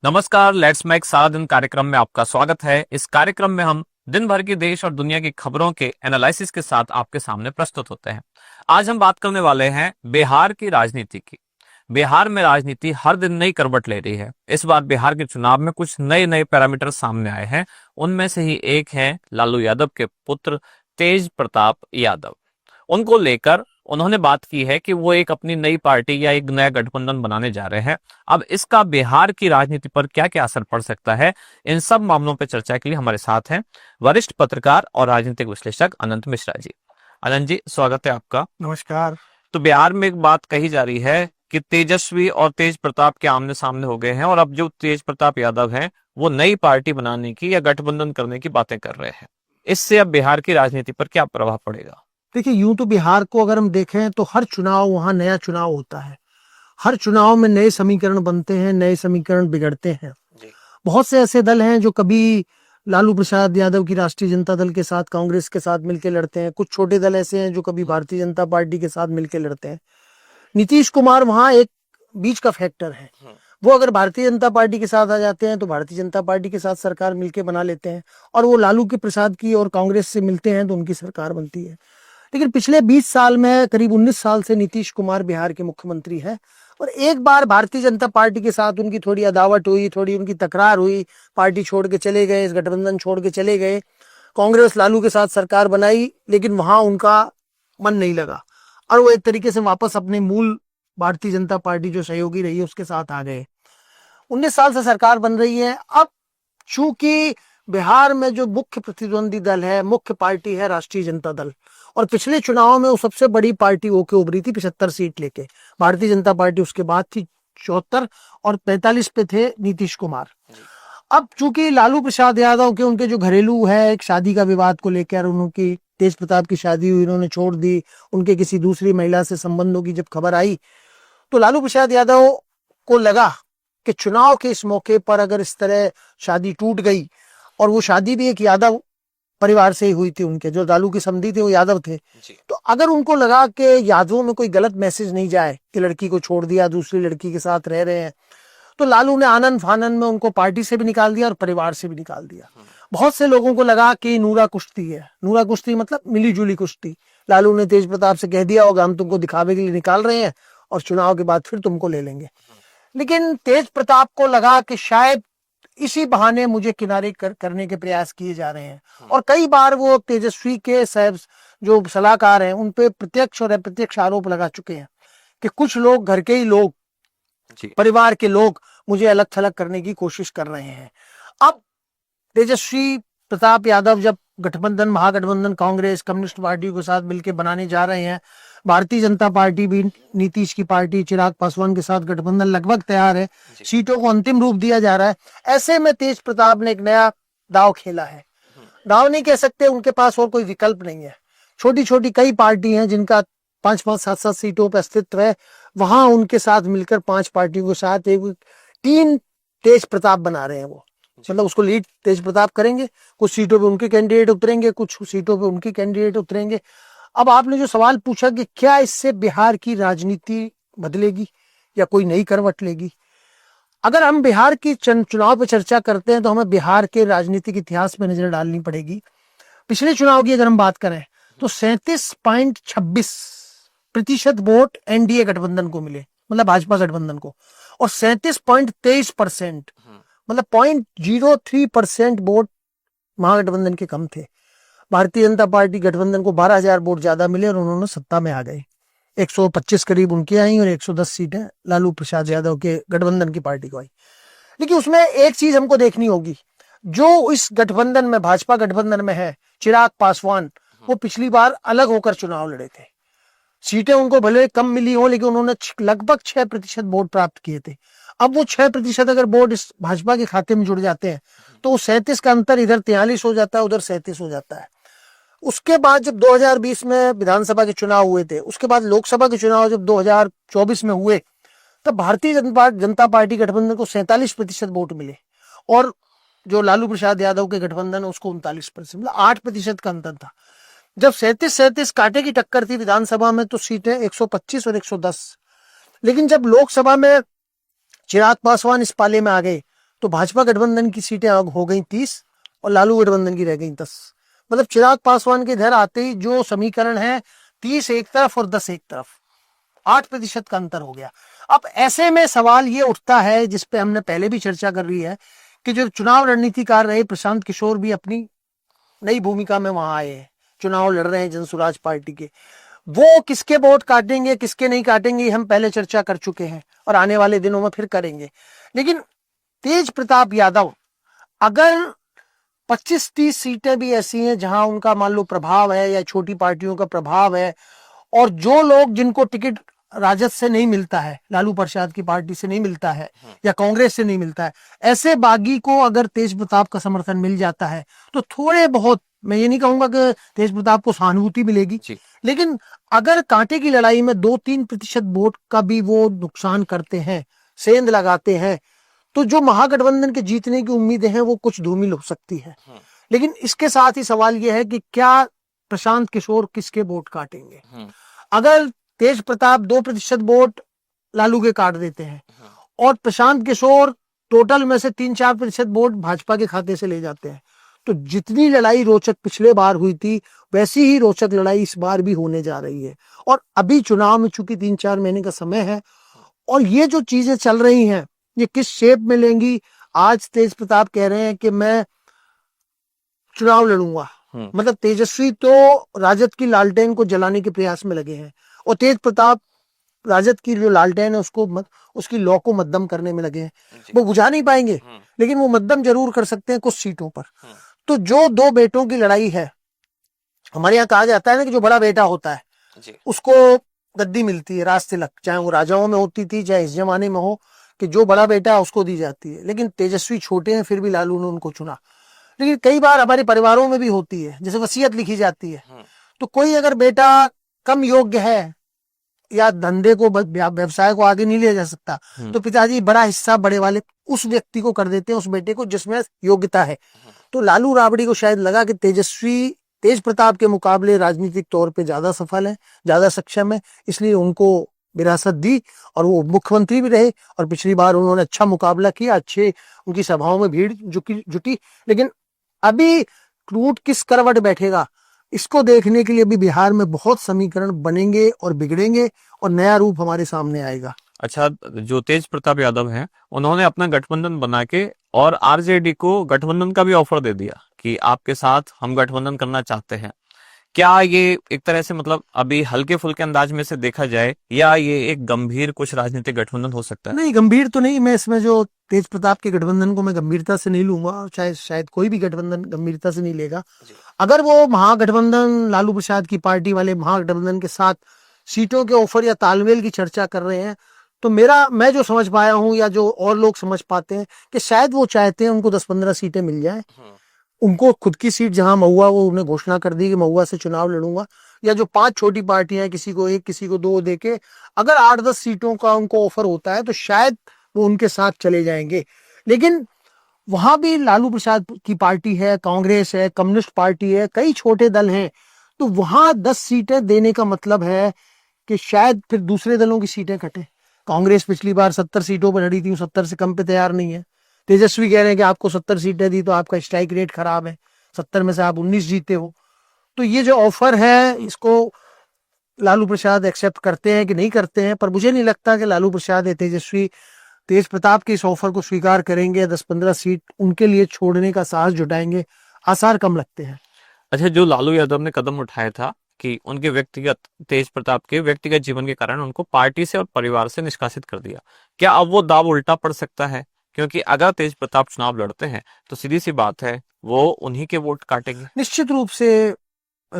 नमस्कार, let's make सारा दिन कार्यक्रम में आपका स्वागत है। इस कार्यक्रम में हम दिन भर की देश और दुनिया की खबरों के एनालिसिस के साथ आपके सामने प्रस्तुत होते हैं। आज हम बात करने वाले हैं बिहार की राजनीति की। बिहार में राजनीति हर दिन नई करवट ले रही है। इस बार बिहार के चुनाव में कुछ नए नए पैरामीटर सामने आए हैं। उनमें से ही एक है लालू यादव के पुत्र तेज प्रताप यादव। उनको लेकर उन्होंने बात की है कि वो एक अपनी नई पार्टी या एक नया गठबंधन बनाने जा रहे हैं। अब इसका बिहार की राजनीति पर क्या क्या असर पड़ सकता है, इन सब मामलों पर चर्चा के लिए हमारे साथ हैं वरिष्ठ पत्रकार और राजनीतिक विश्लेषक अनंत मिश्रा जी। अनंत जी, स्वागत है आपका। नमस्कार। तो बिहार में एक बात कही जा रही है कि तेजस्वी और तेज प्रताप के आमने सामने हो गए हैं और अब जो तेज प्रताप यादव हैं वो नई पार्टी बनाने की या गठबंधन करने की बातें कर रहे हैं। इससे अब बिहार की राजनीति पर क्या प्रभाव पड़ेगा? देखिए, यूं तो बिहार को अगर हम देखें तो हर चुनाव वहां नया चुनाव होता है। हर चुनाव में नए समीकरण बनते हैं, नए समीकरण बिगड़ते हैं। बहुत से ऐसे दल हैं जो कभी लालू प्रसाद यादव की राष्ट्रीय जनता दल के साथ, कांग्रेस के साथ मिलकर लड़ते हैं। कुछ छोटे दल ऐसे हैं जो कभी भारतीय जनता पार्टी के साथ मिलकर लड़ते हैं। नीतीश कुमार वहां एक बीच का फैक्टर है। वो अगर भारतीय जनता पार्टी के साथ आ जाते हैं तो भारतीय जनता पार्टी के साथ सरकार मिलकर बना लेते हैं, और वो लालू के प्रसाद की और कांग्रेस से मिलते हैं तो उनकी सरकार बनती है। लेकिन पिछले 20 साल में करीब 19 साल से नीतीश कुमार बिहार के मुख्यमंत्री हैं, और एक बार भारतीय जनता पार्टी के साथ उनकी थोड़ी अदावट हुई, थोड़ी उनकी तकरार हुई, पार्टी छोड़ के चले गए, इस गठबंधन छोड़ के चले गए, कांग्रेस लालू के साथ सरकार बनाई, लेकिन वहां उनका मन नहीं लगा और वो एक तरीके से वापस अपने मूल भारतीय जनता पार्टी जो सहयोगी रही है उसके साथ आ गए। 19 साल से सरकार बन रही है। अब चूंकि बिहार में जो मुख्य प्रतिद्वंदी दल है, मुख्य पार्टी है राष्ट्रीय जनता दल, और पिछले चुनाव में वो सबसे बड़ी पार्टी होके उभरी थी 75 सीट लेके। भारतीय जनता पार्टी उसके बाद थी 74 और 45 पे थे नीतीश कुमार। अब चूंकि लालू प्रसाद यादव के उनके जो घरेलू है एक शादी का विवाद को लेकर, उनकी तेज प्रताप की शादी हुई, उन्होंने छोड़ दी, उनके किसी दूसरी महिला से संबंधों की जब खबर आई तो लालू प्रसाद यादव को लगा कि चुनाव के इस मौके पर अगर इस तरह शादी टूट गई, और वो शादी भी एक यादव परिवार से ही हुई थी, उनके जो लालू के समधी थे वो यादव थे, तो अगर उनको लगा कि यादवों में कोई गलत मैसेज नहीं जाए कि लड़की को छोड़ दिया, दूसरी लड़की के साथ रह रहे हैं, तो लालू ने आनंद फानंद में उनको पार्टी से भी निकाल दिया और परिवार से भी निकाल दिया। बहुत से लोगों को लगा कि नूरा कुश्ती है। नूरा कुश्ती मतलब मिली जुली कुश्ती। लालू ने तेज प्रताप से कह दिया होगा हम तुमको दिखावे के लिए निकाल रहे हैं और चुनाव के बाद फिर तुमको ले लेंगे। लेकिन तेज प्रताप को लगा कि शायद इसी बहाने मुझे किनारे करने के प्रयास किए जा रहे हैं, और कई बार वो तेजस्वी के साहब जो सलाहकार हैं उन पे प्रत्यक्ष और अप्रत्यक्ष आरोप लगा चुके हैं कि कुछ लोग, घर के ही लोग, परिवार के लोग मुझे अलग थलग करने की कोशिश कर रहे हैं। अब तेजस्वी प्रताप यादव जब गठबंधन, महागठबंधन कांग्रेस कम्युनिस्ट पार्टी के साथ मिलकर बनाने जा रहे हैं, भारतीय जनता पार्टी भी नीतीश की पार्टी चिराग पासवान के साथ गठबंधन लगभग तैयार है, सीटों को अंतिम रूप दिया जा रहा है, ऐसे में तेज प्रताप ने एक नया दाव खेला है। दाव नहीं कह सकते, उनके पास और कोई विकल्प नहीं है। छोटी छोटी कई पार्टी हैं जिनका 5-5, 7-7 सीटों पर अस्तित्व है, वहां उनके साथ मिलकर 5 पार्टियों के साथ एक टीम तेज प्रताप बना रहे हैं। वो मतलब उसको लीड तेज प्रताप करेंगे, कुछ सीटों पे उनके कैंडिडेट उतरेंगे, कुछ सीटों पे उनके कैंडिडेट उतरेंगे। अब आपने जो सवाल पूछा कि क्या इससे बिहार की राजनीति बदलेगी या कोई नई करवट लेगी, अगर हम बिहार की चुनाव पे चर्चा करते हैं तो हमें बिहार के राजनीतिक इतिहास पे नजर डालनी पड़ेगी। पिछले चुनाव की अगर हम बात करें तो 37.26% वोट एनडीए गठबंधन को मिले, मतलब भाजपा गठबंधन को, और 37.23% मतलब 0.03% वोट महागठबंधन के कम थे। भारतीय जनता पार्टी गठबंधन को 12,000 वोट ज्यादा मिले और उन्होंने सत्ता में आ गए। 125 करीब उनकी आई और 110 सीटें लालू प्रसाद यादव के गठबंधन की पार्टी को आई। लेकिन उसमें एक चीज हमको देखनी होगी, जो इस गठबंधन में, भाजपा गठबंधन में है, चिराग पासवान, वो पिछली बार अलग होकर चुनाव लड़े थे। सीटें उनको भले कम मिली हो लेकिन उन्होंने लगभग 6% वोट प्राप्त किए थे। अब वो 6% अगर वोट इस भाजपा के खाते में जुड़ जाते हैं तो 37 का अंतर इधर 43 हो जाता है, उधर 37 हो जाता है। उसके बाद जब 2020 में विधानसभा के चुनाव हुए थे, उसके बाद लोकसभा के चुनाव जब 2024 में हुए, तब भारतीय जनता पार्टी गठबंधन को 47% वोट मिले, और जो लालू प्रसाद यादव के गठबंधन उसको 39%, मतलब 8% का अंतर था। जब 37-37 कांटे की टक्कर थी विधानसभा में तो सीटें 125 और 110, लेकिन जब लोकसभा में चिराग पासवान इस पाले में आ गए तो भाजपा गठबंधन की सीटें अब हो गई 30 और लालू गठबंधन की रह गई 10। मतलब चिराग पासवान के घर आते ही जो समीकरण है 30 एक तरफ और 10 एक तरफ, 8% का अंतर हो गया। अब ऐसे में सवाल ये उठता है, जिसपे हमने पहले भी चर्चा कर रही है, कि जो चुनाव रणनीतिकार रहे प्रशांत किशोर भी अपनी नई भूमिका में वहां आए हैं, चुनाव लड़ रहे हैं जनसुराज पार्टी के। वो किसके वोट काटेंगे किसके नहीं काटेंगे हम पहले चर्चा कर चुके हैं और आने वाले दिनों में फिर करेंगे। लेकिन तेज प्रताप यादव अगर 25-30 सीटें भी ऐसी हैं जहां उनका मान लो प्रभाव है या छोटी पार्टियों का प्रभाव है, और जो लोग जिनको टिकट राजद से नहीं मिलता है, लालू प्रसाद की पार्टी से नहीं मिलता है या कांग्रेस से नहीं मिलता है, ऐसे बागी को अगर तेज प्रताप का समर्थन मिल जाता है तो थोड़े बहुत, मैं ये नहीं कहूंगा कि तेज प्रताप को सहानुभूति मिलेगी, लेकिन अगर कांटे की लड़ाई में 2-3% वोट का भी वो नुकसान करते हैं, सेंध लगाते हैं, तो जो महागठबंधन के जीतने की उम्मीदें हैं वो कुछ धूमिल हो सकती है। लेकिन इसके साथ ही सवाल यह है कि क्या प्रशांत किशोर किसके वोट काटेंगे। अगर तेज प्रताप 2% वोट लालू के काट देते हैं और प्रशांत किशोर टोटल में से 3-4% वोट भाजपा के खाते से ले जाते हैं, तो जितनी लड़ाई रोचक पिछले बार हुई थी वैसी ही रोचक लड़ाई इस बार भी होने जा रही है। और अभी चुनाव में चूंकि 3-4 महीने का समय है और ये जो चीजें चल रही हैं ये किस शेप में लेंगी। आज तेज प्रताप कह रहे हैं कि मैं चुनाव लड़ूंगा, मतलब तेजस्वी तो राजद की लालटेन को जलाने के प्रयास में लगे हैं और तेज प्रताप राजद की जो लालटेन है उसकी लौ को मध्यम करने में लगे हैं। वो बुझा नहीं पाएंगे लेकिन वो मध्यम जरूर कर सकते हैं कुछ सीटों पर। तो जो दो बेटों की लड़ाई है, हमारे यहाँ कहा जाता है ना कि जो बड़ा बेटा होता है उसको गद्दी मिलती है राज तिलक, चाहे वो राजाओं में होती थी चाहे इस जमाने में हो, कि जो बड़ा बेटा है उसको दी जाती है। लेकिन तेजस्वी छोटे हैं फिर भी लालू ने उनको चुना। लेकिन कई बार हमारे परिवारों में भी होती है, जैसे वसीयत लिखी जाती है, तो कोई अगर बेटा कम योग्य है या धंधे को व्यवसाय को आगे नहीं ले जा सकता तो पिताजी बड़ा हिस्सा बड़े वाले उस व्यक्ति को कर देते हैं, उस बेटे को जिसमें योग्यता है। तो लालू राबड़ी को शायद लगा कि तेजस्वी तेज प्रताप के मुकाबले राजनीतिक तौर पे ज्यादा सफल है, ज्यादा सक्षम है, इसलिए उनको विरासत दी और वो मुख्यमंत्री भी रहे और पिछली बार उन्होंने अच्छा मुकाबला किया, अच्छे उनकी सभाओं में भीड़ जुटी। लेकिन अभी रूट किस करवट बैठेगा इसको देखने के लिए भी बिहार में बहुत समीकरण बनेंगे और बिगड़ेंगे और नया रूप हमारे सामने आएगा। अच्छा, जो तेज प्रताप यादव हैं उन्होंने अपना गठबंधन बना के और आरजेडी को गठबंधन का भी ऑफर दे दिया कि आपके साथ हम गठबंधन करना चाहते हैं। क्या ये एक तरह से मतलब अभी हल्के फुल्के अंदाज में से देखा जाए या ये एक गंभीर कुछ राजनीतिक गठबंधन हो सकता है? नहीं, गंभीर तो नहीं। मैं इसमें जो तेज प्रताप के गठबंधन को मैं गंभीरता से नहीं लूंगा, शायद कोई भी गठबंधन गंभीरता से नहीं लेगा। अगर वो महागठबंधन लालू प्रसाद की पार्टी वाले महागठबंधन के साथ सीटों के ऑफर या तालमेल की चर्चा कर रहे हैं तो मैं जो समझ पाया हूं या जो और लोग समझ पाते हैं कि शायद वो चाहते हैं उनको 10-15 सीटें मिल जाए, उनको खुद की सीट जहां महुआ, वो उन्हें घोषणा कर दी कि महुआ से चुनाव लड़ूंगा, या जो 5 छोटी पार्टियां किसी को 1 किसी को 2 देके अगर 8-10 सीटों का उनको ऑफर होता है तो शायद वो उनके साथ चले जाएंगे। लेकिन वहां भी लालू प्रसाद की पार्टी है, कांग्रेस है, कम्युनिस्ट पार्टी है, कई छोटे दल हैं, तो वहां 10 सीटें देने का मतलब है कि शायद फिर दूसरे दलों की सीटें कटे। कांग्रेस पिछली बार 70 सीटों पर लड़ी थी, 70 से कम पे तैयार नहीं है। तेजस्वी कह रहे हैं कि आपको 70 सीटें दी तो आपका स्ट्राइक रेट खराब है, 70 में से आप 19 जीते हो। तो ये जो ऑफर है इसको लालू प्रसाद एक्सेप्ट करते हैं कि नहीं करते हैं, पर मुझे नहीं लगता कि लालू प्रसाद या तेजस्वी तेज प्रताप के इस ऑफर को स्वीकार करेंगे। 10-15 सीट उनके लिए छोड़ने का साहस जुटाएंगे, आसार कम लगते हैं। अच्छा, जो लालू यादव ने कदम उठाया था कि उनके व्यक्तिगत तेज प्रताप के व्यक्तिगत जीवन के कारण उनको पार्टी से और परिवार से निष्कासित कर दिया, क्या अब वो दाव उल्टा पड़ सकता है? क्योंकि अगर तेज प्रताप चुनाव लड़ते हैं तो सीधी सी बात है वो उन्हीं के वोट काटेंगे। निश्चित रूप से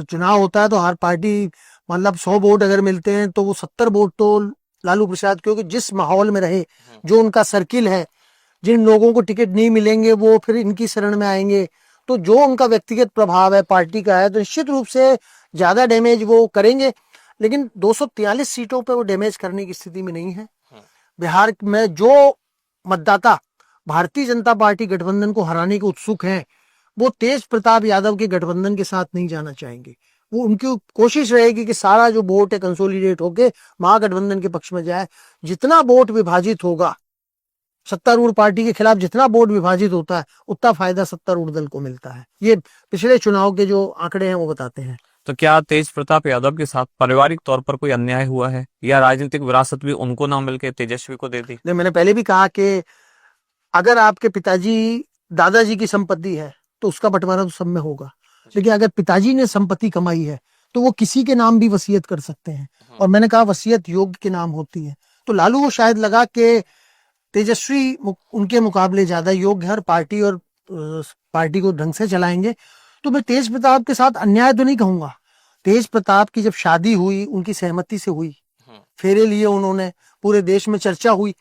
चुनाव होता है तो हर पार्टी, मतलब 100 वोट अगर मिलते हैं तो वो 70 वोट तो लालू प्रसाद, क्योंकि जिस माहौल में रहे, जो उनका सर्किल है, जिन लोगों को टिकट नहीं मिलेंगे वो फिर इनकी शरण में आएंगे, तो जो उनका व्यक्तिगत प्रभाव है पार्टी का है, तो निश्चित रूप से ज्यादा डैमेज वो करेंगे। लेकिन 243 सीटों पे वो डैमेज करने की स्थिति में नहीं है। बिहार में जो मतदाता भारतीय जनता पार्टी गठबंधन को हराने के उत्सुक हैं वो तेज प्रताप यादव के गठबंधन के साथ नहीं जाना चाहेंगे। वो उनकी कोशिश रहेगी कि सारा जो वोट है कंसोलिडेट होके महागठबंधन के पक्ष में जाए। जितना वोट विभाजित होगा सत्तारूढ़ पार्टी के खिलाफ जितना वोट विभाजित होता है उतना फायदा सत्तारूढ़ दल को मिलता है। ये पिछले चुनाव के जो आंकड़े हैं वो बताते हैं। तो क्या तेज प्रताप यादव के साथ पारिवारिक तौर पर कोई अन्याय हुआ है या राजनीतिक विरासत भी उनको ना मिलकर तेजस्वी को दे दी? नहीं, मैंने पहले भी कहा कि अगर आपके पिताजी दादाजी की संपत्ति है तो उसका बंटवारा तो सब में होगा, लेकिन अगर पिताजी ने संपत्ति कमाई है तो वो किसी के नाम भी वसीयत कर सकते हैं, और मैंने कहा वसीयत योग्य के नाम होती है। तो लालू को शायद लगा कि तेजस्वी उनके मुकाबले ज्यादा योग्य है, पार्टी और पार्टी को ढंग से चलाएंगे। तो मैं तेज प्रताप के साथ अन्याय तो नहीं कहूंगा। तेज प्रताप की जब शादी हुई उनकी सहमति से हुई, फेरे लिए उन्होंने, पूरे देश में चर्चा हुई।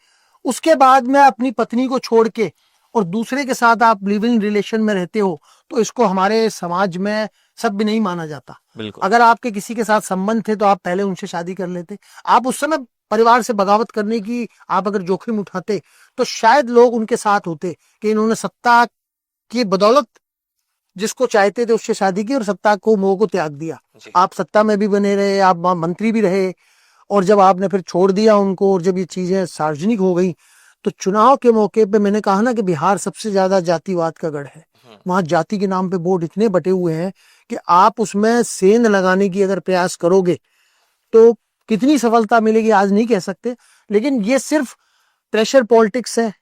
उसके बाद में अपनी पत्नी को छोड़ के और दूसरे के साथ आप लिविंग रिलेशन में रहते हो तो इसको हमारे समाज में सभ्य नहीं माना जाता। अगर आपके किसी के साथ संबंध थे तो आप पहले उनसे शादी कर लेते। आप उस समय परिवार से बगावत करने की आप अगर जोखिम उठाते तो शायद लोग उनके साथ होते कि इन्होंने सत्ता की बदौलत जिसको चाहते थे उससे शादी की और सत्ता को मोह को त्याग दिया। आप सत्ता में भी बने रहे, आप मंत्री भी रहे, और जब आपने फिर छोड़ दिया उनको और जब ये चीजें सार्वजनिक हो गई तो चुनाव के मौके पे मैंने कहा ना कि बिहार सबसे ज्यादा जातिवाद का गढ़ है। वहां जाति के नाम पे वोट इतने बटे हुए हैं कि आप उसमें सेंध लगाने की अगर प्रयास करोगे तो कितनी सफलता मिलेगी आज नहीं कह सकते, लेकिन ये सिर्फ प्रेशर पॉलिटिक्स है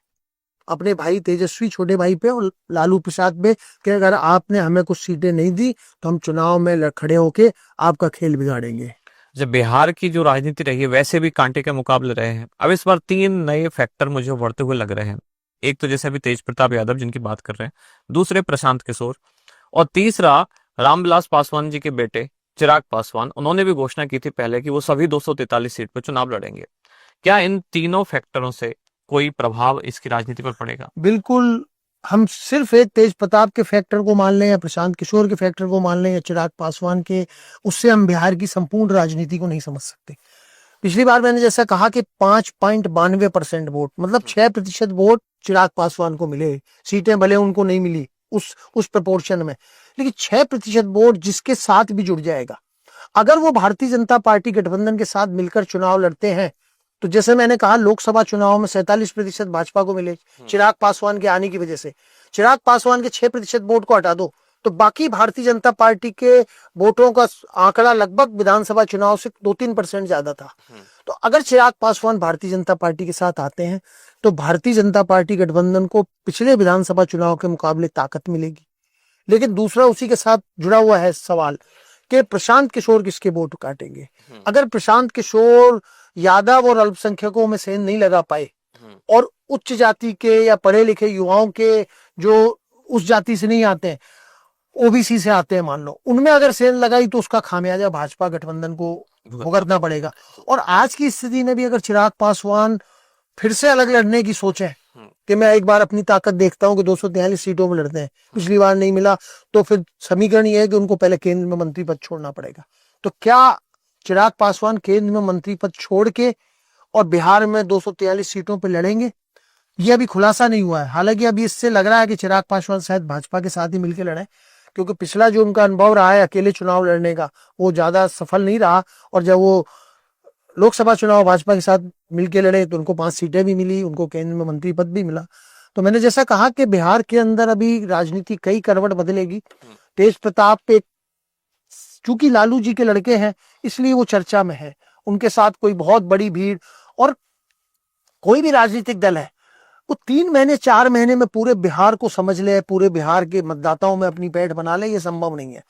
अपने भाई तेजस्वी छोटे भाई पे और लालू प्रसाद पे कि अगर आपने हमें कुछ सीटें नहीं दी तो हम चुनाव में खड़े होके आपका खेल बिगाड़ेंगे। जब बिहार की जो राजनीति रही है वैसे भी कांटे के मुकाबले रहे हैं। अब इस बार 3 नए फैक्टर मुझे उभरते हुए लग रहे हैं। एक तो जैसे अभी तेज प्रताप यादव जिनकी बात कर रहे हैं, दूसरे प्रशांत किशोर, और तीसरा रामविलास पासवान जी के बेटे चिराग पासवान। उन्होंने भी घोषणा की थी पहले कि वो सभी 243 सीट पर चुनाव लड़ेंगे। क्या इन तीनों फैक्टरों से कोई प्रभाव इसकी राजनीति पर पड़ेगा? बिल्कुल। हम सिर्फ एक तेज प्रताप के फैक्टर को मान लें या प्रशांत किशोर के फैक्टर को मान लें या चिराग पासवान के, उससे हम बिहार की संपूर्ण राजनीति को नहीं समझ सकते। पिछली बार मैंने जैसा कहा कि 5.92% वोट, मतलब 6% वोट चिराग पासवान को मिले। सीटें भले उनको नहीं मिली उस प्रपोर्शन में, लेकिन 6% वोट जिसके साथ भी जुड़ जाएगा। अगर वो भारतीय जनता पार्टी गठबंधन के साथ मिलकर चुनाव लड़ते हैं तो जैसे मैंने कहा लोकसभा चुनाव में 47% भाजपा को मिले चिराग पासवान के आने की वजह से। चिराग पासवान के 6% वोट को हटा दो तो बाकी भारतीय जनता पार्टी के वोटों का आंकड़ा लगभग विधानसभा चुनाव से 2-3% ज्यादा था। तो अगर चिराग पासवान भारतीय जनता पार्टी के साथ आते हैं तो भारतीय जनता पार्टी गठबंधन को पिछले विधानसभा चुनाव के मुकाबले ताकत मिलेगी। लेकिन दूसरा उसी के साथ जुड़ा हुआ है सवाल कि प्रशांत किशोर किसके वोट काटेंगे। अगर प्रशांत किशोर यादव और अल्पसंख्यकों में सेंध नहीं लगा पाए और उच्च जाति के या पढ़े लिखे युवाओं के जो उस जाति से नहीं आते हैं, ओबीसी से आते हैं मान लो, उनमें अगर सेंध लगाई तो उसका खामियाजा भाजपा गठबंधन को भुगतना पड़ेगा। और आज की स्थिति में भी अगर चिराग पासवान फिर से अलग लड़ने की सोचे कि मैं एक बार अपनी ताकत देखता हूं कि 243 सीटों में लड़ते हैं, पिछली बार नहीं मिला, तो फिर समीकरण यह है कि उनको पहले केंद्र में मंत्री पद छोड़ना पड़ेगा। तो क्या चिराग पासवान केंद्र में मंत्री पद छोड़ के और बिहार में 243 सीटों पर लड़ेंगे? यह अभी खुलासा नहीं हुआ है। हालांकि अभी इससे लग रहा है कि चिराग पासवान शायद भाजपा के साथ ही मिलकर लड़े, क्योंकि पिछला जो उनका अनुभव रहा है अकेले चुनाव लड़ने का वो ज्यादा सफल नहीं रहा, और जब वो लोकसभा चुनाव भाजपा के साथ मिलकर लड़े तो उनको 5 सीटें भी मिली, उनको केंद्र में मंत्री पद भी मिला। तो मैंने जैसा कहा कि बिहार के अंदर अभी राजनीति कई करवट बदलेगी। तेज प्रताप पे चूंकि लालू जी के लड़के हैं इसलिए वो चर्चा में है, उनके साथ कोई बहुत बड़ी भीड़, और कोई भी राजनीतिक दल है वो 3 महीने 4 महीने में पूरे बिहार को समझ ले, पूरे बिहार के मतदाताओं में अपनी पैठ बना ले, ये संभव नहीं है।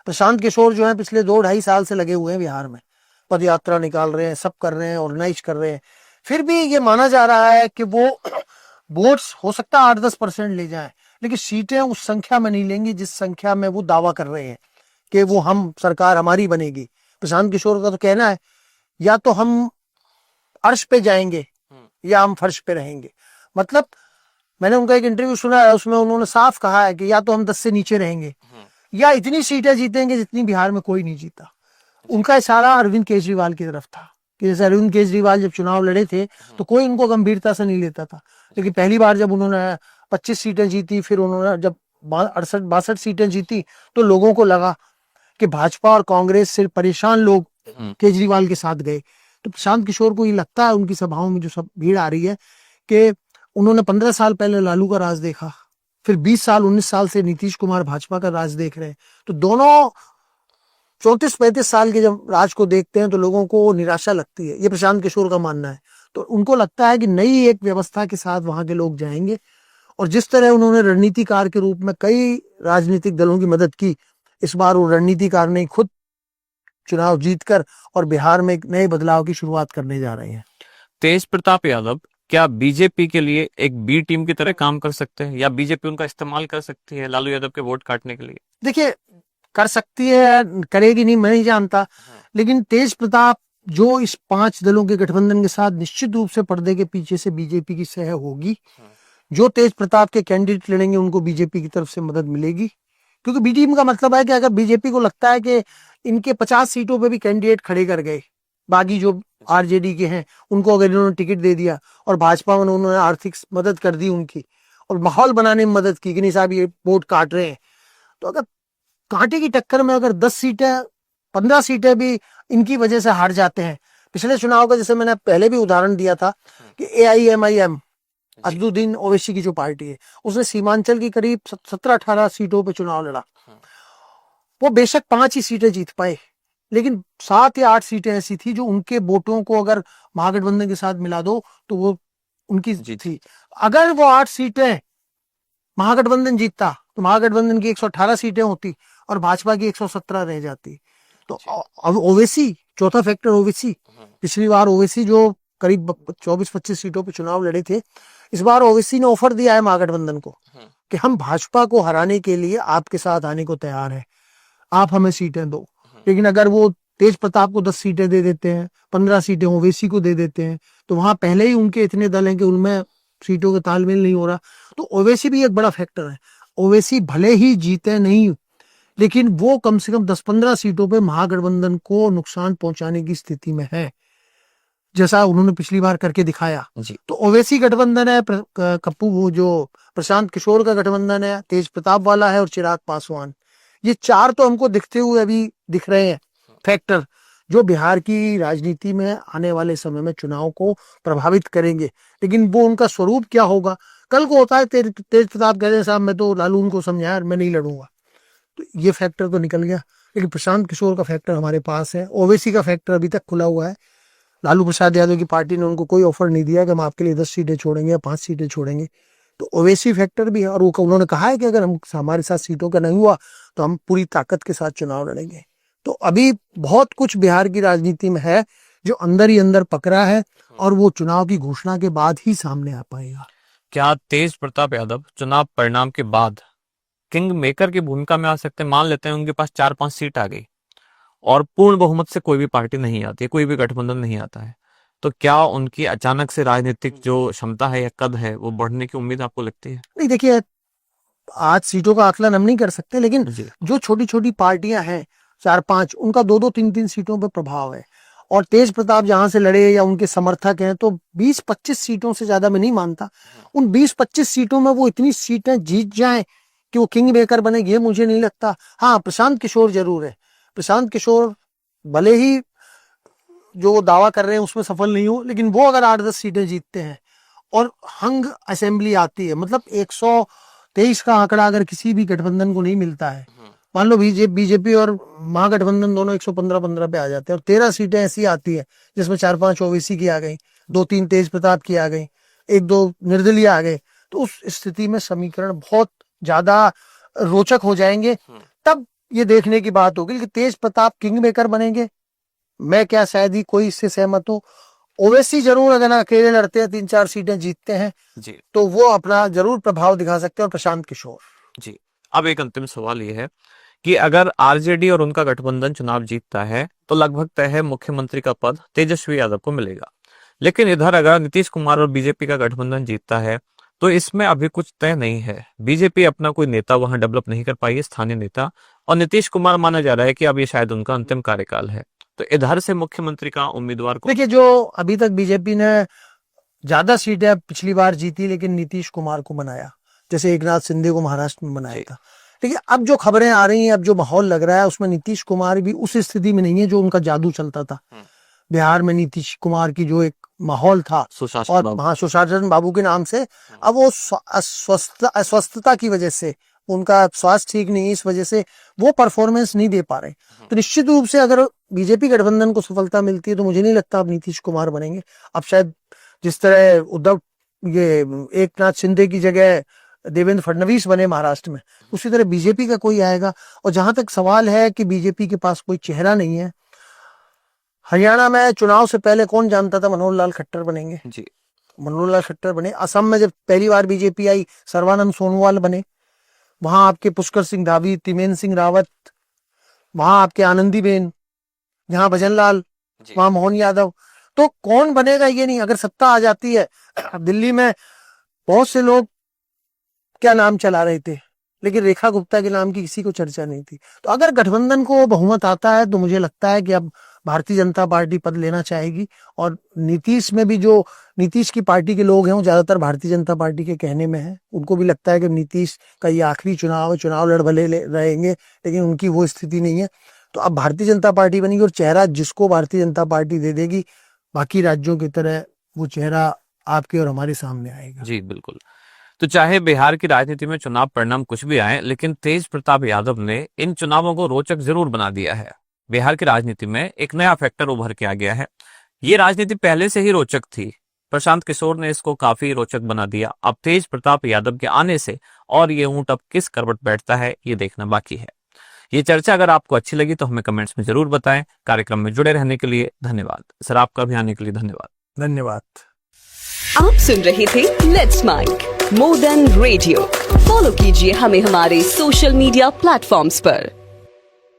प्रशांत किशोर जो है पिछले 2-2.5 साल से लगे हुए हैं बिहार में, पद यात्रा निकाल रहे हैं, सब कर रहे हैं, ऑर्गेनाइज कर रहे हैं। फिर भी ये माना जा रहा है कि वो वोट्स हो सकता है 8-10% ले जाएं, लेकिन सीटें उस संख्या में नहीं लेंगी जिस संख्या में वो दावा कर रहे हैं कि वो हम सरकार हमारी बनेगी। प्रशांत किशोर का तो कहना है या तो हम अर्श पे जाएंगे या हम फर्श पे रहेंगे। मतलब मैंने उनका एक इंटरव्यू सुना है, उसमें उन्होंने साफ कहा है कि या तो हम 10 से नीचे रहेंगे या इतनी सीटें जीतेंगे जितनी बिहार में कोई नहीं जीता। उनका इशारा अरविंद केजरीवाल की तरफ था कि जैसे अरविंद केजरीवाल जब चुनाव लड़े थे तो कोई उनको गंभीरता से नहीं लेता था, लेकिन पहली बार जब उन्होंने 25 सीटें जीती, फिर उन्होंने जब 68-62 सीटें जीती तो लोगों को लगा कि भाजपा और कांग्रेस से परेशान लोग केजरीवाल के साथ गए। तो प्रशांत किशोर को ये लगता है उनकी सभाओं में जो सब भीड़ आ रही है कि उन्होंने 15 साल पहले लालू का राज देखा, फिर 20 साल 19 साल से नीतीश कुमार भाजपा का राज देख रहे हैं। तो दोनों 34-35 साल के जब राज को देखते हैं तो लोगों को निराशा लगती है, ये प्रशांत किशोर का मानना है। तो उनको लगता है कि नई एक व्यवस्था के साथ वहां के लोग जाएंगे, और जिस तरह उन्होंने रणनीतिकार के रूप में कई राजनीतिक दलों की मदद की, इस बार वो रणनीतिकार ने खुद चुनाव जीतकर और बिहार में एक नए बदलाव की शुरुआत करने जा रहे हैं। तेज प्रताप यादव क्या बीजेपी के लिए एक बी टीम की तरह काम कर सकते हैं, या बीजेपी उनका इस्तेमाल कर सकती है लालू यादव के वोट काटने के लिए? देखिए, कर सकती है, करेगी नहीं मैं नहीं जानता, लेकिन तेज प्रताप जो इस 5 दलों के गठबंधन के साथ निश्चित रूप से पर्दे के पीछे से बीजेपी की सह होगी। जो तेज प्रताप के कैंडिडेट लड़ेंगे उनको बीजेपी की तरफ से मदद मिलेगी, क्योंकि बी टीम का मतलब है कि अगर बीजेपी को लगता है कि इनके 50 सीटों पे भी कैंडिडेट खड़े कर गए, बाकी जो आरजेडी के हैं उनको अगर इन्होंने टिकट दे दिया और भाजपा में उन्होंने आर्थिक मदद कर दी उनकी, और माहौल बनाने में मदद की कि नहीं साहब ये वोट काट रहे हैं, तो अगर कांटे की टक्कर में अगर 10 सीटें 15 सीटें भी इनकी वजह से हार जाते हैं। पिछले चुनाव का जैसे मैंने पहले भी उदाहरण दिया था कि AIMIM असदुद्दीन ओवैसी की जो पार्टी है, उसने सीमांचल की करीब 17-18 सीटों पे चुनाव लड़ा। वो बेशक 5 ही सीटें जीत पाए, लेकिन 7 या 8 सीटें ऐसी थी जो उनके वोटों को अगर महागठबंधन के साथ मिला दो तो वो उनकी थी। अगर वो 8 सीटें महागठबंधन जीतता तो महागठबंधन की 118 सीटें होती और भाजपा की 117 रह जाती। तो अब ओवैसी, चौथा फैक्टर ओवैसी, पिछली बार ओवैसी जो करीब 24-25 सीटों पे चुनाव लड़े थे, इस बार ओवैसी ने ऑफर दिया है महागठबंधन को कि हम भाजपा को हराने के लिए आपके साथ आने को तैयार है, आप हमें सीटें दो। लेकिन अगर वो तेज प्रताप को 10 सीटें दे देते हैं, 15 सीटें ओवैसी को दे देते हैं, तो वहां पहले ही उनके इतने दल हैं कि उनमें सीटों का तालमेल नहीं हो रहा। तो ओवैसी भी एक बड़ा फैक्टर है। ओवैसी भले ही जीते नहीं, लेकिन वो कम से कम 10-15 सीटों पे महागठबंधन को नुकसान पहुंचाने की स्थिति में है, जैसा उन्होंने पिछली बार करके दिखाया जी। तो ओवैसी गठबंधन है, कप्पू वो जो प्रशांत किशोर का गठबंधन है, तेज प्रताप वाला है और चिराग पासवान, ये 4 तो हमको दिखते हुए अभी दिख रहे हैं फैक्टर, जो बिहार की राजनीति में आने वाले समय में चुनाव को प्रभावित करेंगे। लेकिन वो उनका स्वरूप क्या होगा, कल को होता है तेज प्रताप कहते हैं साहब मैं तो लालू उनको समझाया मैं नहीं लड़ूंगा, तो ये फैक्टर तो निकल गया। लेकिन प्रशांत किशोर का फैक्टर हमारे पास है, ओवैसी का फैक्टर अभी तक खुला हुआ है। लालू प्रसाद यादव की पार्टी ने उनको कोई ऑफर नहीं दिया कि हम आपके लिए 10 सीटें छोड़ेंगे या 5 सीटें छोड़ेंगे, तो ओवैसी फैक्टर भी है। और उन्होंने कहा है कि अगर हम हमारे साथ सीटों का नहीं हुआ तो हम पूरी ताकत के साथ चुनाव लड़ेंगे। तो अभी बहुत कुछ बिहार की राजनीति में है जो अंदर ही अंदर पकड़ा है, और वो चुनाव की घोषणा के बाद ही सामने आ पाएगा। क्या तेज प्रताप यादव चुनाव परिणाम के बाद किंग मेकर की भूमिका में आ सकते हैं? मान लेते हैं उनके पास 4-5 सीट आ गई और पूर्ण बहुमत से कोई भी पार्टी नहीं आती, कोई भी गठबंधन नहीं आता है, तो क्या उनकी अचानक से राजनीतिक जो क्षमता है या कद है वो बढ़ने की उम्मीद आपको लगती है? नहीं, देखिए आज सीटों का आकलन हम नहीं कर सकते, लेकिन जो छोटी छोटी पार्टियां हैं 4-5, उनका 2-2, 3-3 सीटों पर प्रभाव है। और तेज प्रताप जहां से लड़े या उनके समर्थक हैं, तो 20-25 सीटों से ज्यादा मैं नहीं मानता। उन 20-25 सीटों में वो इतनी सीटें जीत जाएं कि वो किंग मेकर बने, ये मुझे नहीं लगता। हाँ, प्रशांत किशोर जरूर है। प्रशांत किशोर भले ही जो दावा कर रहे हैं उसमें सफल नहीं हो, लेकिन वो अगर 8-10 सीटें जीतते हैं और हंग असेंबली आती है, मतलब 123 का आंकड़ा अगर किसी भी गठबंधन को नहीं मिलता है, मान लो बीजेपी और महागठबंधन दोनों 115-15 पे आ जाते हैं, और 13 सीटें ऐसी आती है जिसमें 4-5 ओवैसी की आ गई, 2-3 तेज प्रताप की आ गई, 1-2 निर्दलीय आ गए, तो उस स्थिति में समीकरण बहुत ज्यादा रोचक हो जाएंगे। तब ये देखने की बात होगी कि तेज प्रताप किंग मेकर बनेंगे, मैं क्या शायद ही कोई इससे सहमत हो। ओवैसी जरूर अगर अकेले लड़ते हैं 3-4 सीटें जीतते हैं जी, तो वो अपना जरूर प्रभाव दिखा सकते हैं। और प्रशांत किशोर जी। अब एक अंतिम सवाल ये है कि अगर आरजेडी और उनका गठबंधन चुनाव जीतता है तो लगभग तय है मुख्यमंत्री का पद तेजस्वी यादव को मिलेगा, लेकिन इधर अगर नीतीश कुमार और बीजेपी का गठबंधन जीतता है तो इसमें अभी कुछ तय नहीं है। बीजेपी अपना कोई नेता वहां डेवलप नहीं कर पाई है, स्थानीय नेता, और नीतीश कुमार माना जा रहा है कि अब ये शायद उनका अंतिम कार्यकाल है। तो इधर से मुख्यमंत्री का उम्मीदवार को देखिए, जो अभी तक बीजेपी ने ज्यादा सीटें पिछली बार जीती लेकिन नीतीश कुमार को बनाया, जैसे एकनाथ शिंदे को महाराष्ट्र में बनाया था। देखिए, अब जो खबरें आ रही हैं, अब जो माहौल लग रहा है, उसमें नीतीश कुमार भी उस स्थिति में नहीं है जो उनका जादू चलता था। बिहार में नीतीश कुमार की जो एक माहौल था सुशासन और बाबू। हाँ सुशासन बाबू के नाम से, अब वो अस्वस्थता की वजह से, उनका स्वास्थ्य ठीक नहीं है, इस वजह से वो परफॉर्मेंस नहीं दे पा रहे। तो निश्चित रूप से अगर बीजेपी गठबंधन को सफलता मिलती है तो मुझे नहीं लगता अब नीतीश कुमार बनेंगे। अब शायद जिस तरह उद्धव ये एक नाथ शिंदे की जगह देवेंद्र फडणवीस बने महाराष्ट्र में, उसी तरह बीजेपी का कोई आएगा। और जहां तक सवाल है कि बीजेपी के पास कोई चेहरा नहीं है, हरियाणा में चुनाव से पहले कौन जानता था मनोहर लाल खट्टर बनेंगे? जी। मनोहर लाल खट्टर बने। असम में जब पहली बार बीजेपी आई, सर्बानंद सोनोवाल बने। वहां आपके पुष्कर सिंह धामी, त्रिवेंद्र सिंह रावत, वहां आपके आनंदीबेन, जहां भजन लाल, वहां मोहन यादव। तो कौन बनेगा ये नहीं। अगर सत्ता आ जाती है, दिल्ली में बहुत से लोग क्या नाम चला रहे थे, लेकिन रेखा गुप्ता के नाम की किसी को चर्चा नहीं थी। तो अगर गठबंधन को बहुमत आता है तो मुझे लगता है कि अब भारतीय जनता पार्टी पद लेना चाहेगी। और नीतीश में भी जो नीतीश की पार्टी के लोग हैं वो ज्यादातर भारतीय जनता पार्टी के कहने में है। उनको भी लगता है कि नीतीश का ये आखिरी चुनाव है, चुनाव लड़ भले रहेंगे, लेकिन उनकी वो स्थिति नहीं है। तो अब भारतीय जनता पार्टी बनेगी और चेहरा जिसको भारतीय जनता पार्टी दे देगी, बाकी राज्यों की तरह वो चेहरा आपके और हमारे सामने आएगा। जी बिल्कुल। तो चाहे बिहार की राजनीति में चुनाव परिणाम कुछ भी आए, लेकिन तेज प्रताप यादव ने इन चुनावों को रोचक जरूर बना दिया है। बिहार की राजनीति में एक नया फैक्टर उभर के आ गया है। ये राजनीति पहले से ही रोचक थी, प्रशांत किशोर ने इसको काफी रोचक बना दिया। अब तेज प्रताप यादव के आने से और ये ऊंट अब किस करवट बैठता है, ये देखना बाकी है। ये चर्चा अगर आपको अच्छी लगी तो हमें कमेंट्स में जरूर बताएं। कार्यक्रम में जुड़े रहने के लिए धन्यवाद सर, आपका भी आने के लिए धन्यवाद। धन्यवाद। आप सुन रहे थे let's make more than radio. Follow कीजिए हमें हमारे सोशल मीडिया प्लेटफॉर्म्स पर।